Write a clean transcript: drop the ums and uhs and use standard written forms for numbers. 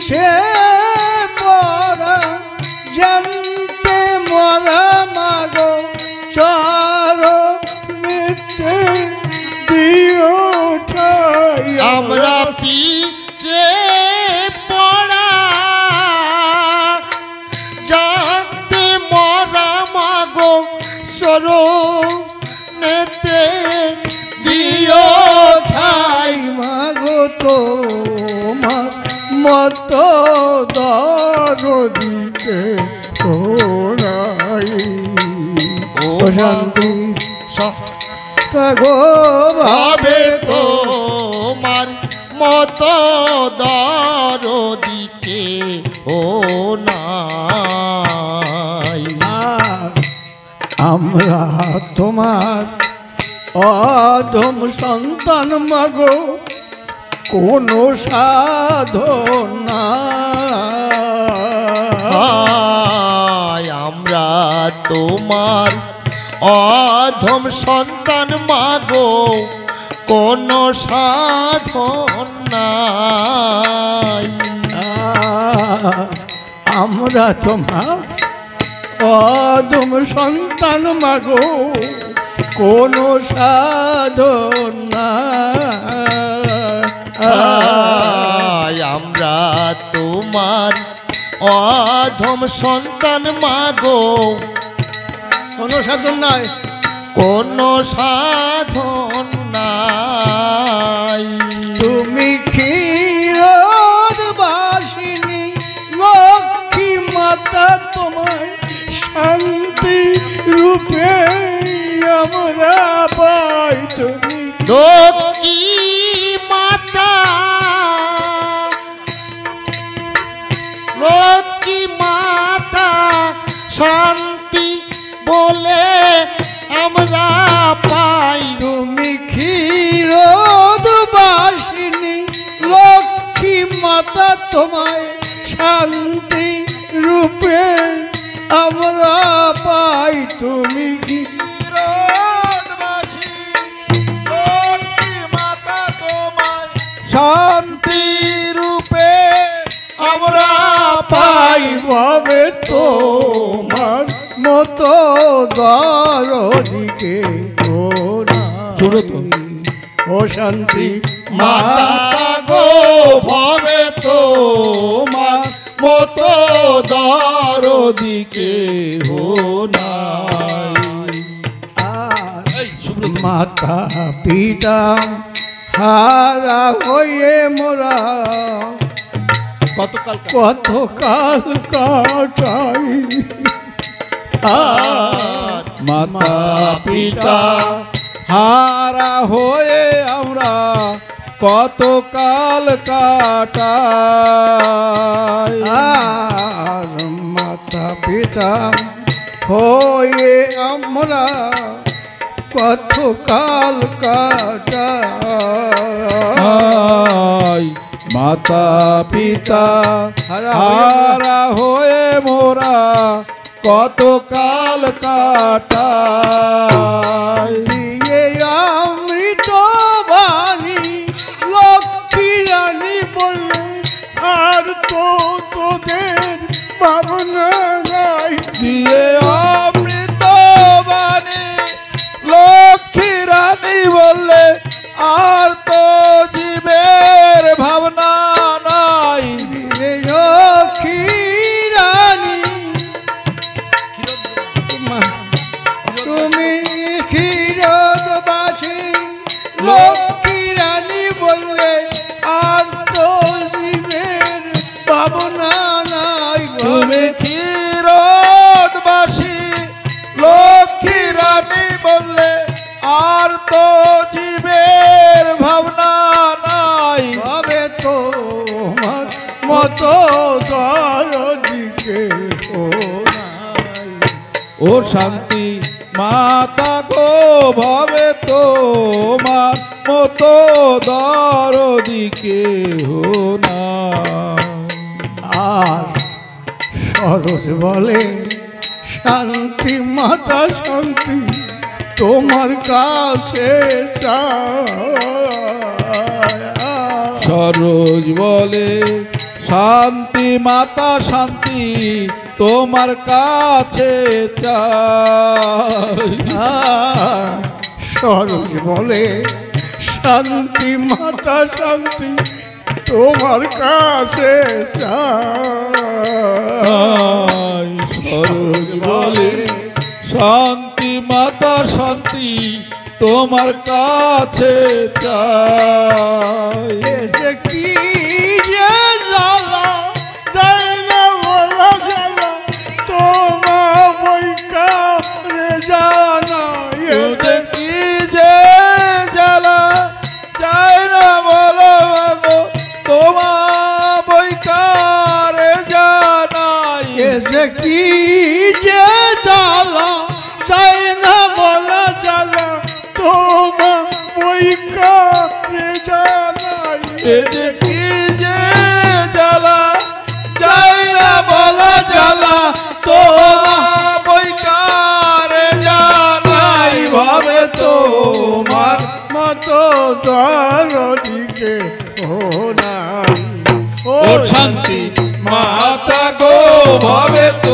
সে পড়া জানতে মরা মাগো চরণেতে দিও ঠাই। আমরা পিছে পড়া জানতে মরা মাগো চরণেতে দিও ঠাই। মাগো তোমার মত দরদিতে ওরাই ও শান্তি গো ভাবে তোমার মত দরদিতে ও নাই। আমরা তোমার অধম সন্তান মাগো কোনো সাধনা। আমরা তোমার অধম সন্তান মাগো কোনো সাধন নাই। আমরা তোমার অধম সন্তান মাগো কোনো সাধনা। আমরা তোমার অধম সন্তান মাগো কোনো সাধন নাই, কোনো সাধন নাই। তুমি ক্ষীরবাসিনী লক্ষ্মী মাতা তোমায় শান্তি রূপে আমরা পাই। তুমি লক্ষ্মী মাতা লক্ষ্মী মাতা শান্তি বলে আমরা পাই। তুমি ক্ষীরবাসিনী লক্ষ্মী মাতা তোমায় শান্তি রূপে আমরা পাই। তুমি শান্তি রূপে আমরা পাই। ভাবে তোমার মতো দরদিকে ও শান্তি মাতা গো ভবে তোমার মতো দরদিকে হো নাই। মাতা পিতা হারা হয়ে মোরা কতকাল কাটাই। মাতা পিতা হারা হয়ে আমরা কতকাল কাটাই। মাতা পিতা হয়ে আমরা কতকাল কাটাই। মাতা পিতা হারা হয়ে মোরা কতকাল কাটাই। দিয়ে অমৃত বাণী লক্ষ্মী রানী বললে আর তো তোদের ভাবনা নাই। দিয়ে অমৃত বাণী লক্ষ্মী রানী বললে আর তো জীবের ভাবনা নাই। লক্ষ্মী রানী তুমি ক্ষীরবাসী লক্ষ্মী রানী বললে আর তো জীবের ভাবনা নাই। তুমি ক্ষীরবাসী লক্ষ্মী রানী বললে আর তো জীবের ভাবনা নাই। ভাবে তোমার মতো দরদিকে ও শান্তি মাতা গো ভাবে তোমার মতো দরদিকে হো না। আর সরোজ বলে শান্তি মাতা শান্তি তোমার কাছে চায়। সরোজ বলে শান্তি মাতা শান্তি তোমার কাছে চাই। সরোজ বলে শান্তি মাতা শান্তি তোমার কাছে চাই। সরোজ বলে শান্তি মাতা শান্তি তোমার কাছে চাই। এ যে কি যে জ্বালা যায় না বলা জ্বালা তোমার বৈকারে জানা। এ যে কি যে জ্বালা যায় না বলো গো তোমার বৈকারে জানাই। এ যে কি যে জ্বালা যায় না বলা জ্বালা তোমার বৈকারে জানাই। এ যে কি যে জ্বালা যায় না বলা জ্বালা তোমার বৈকারে জানাই। ভাবে তোমার মতো দরদিকে ও নাই। ও শান্তি মাতা গো ভাবে তো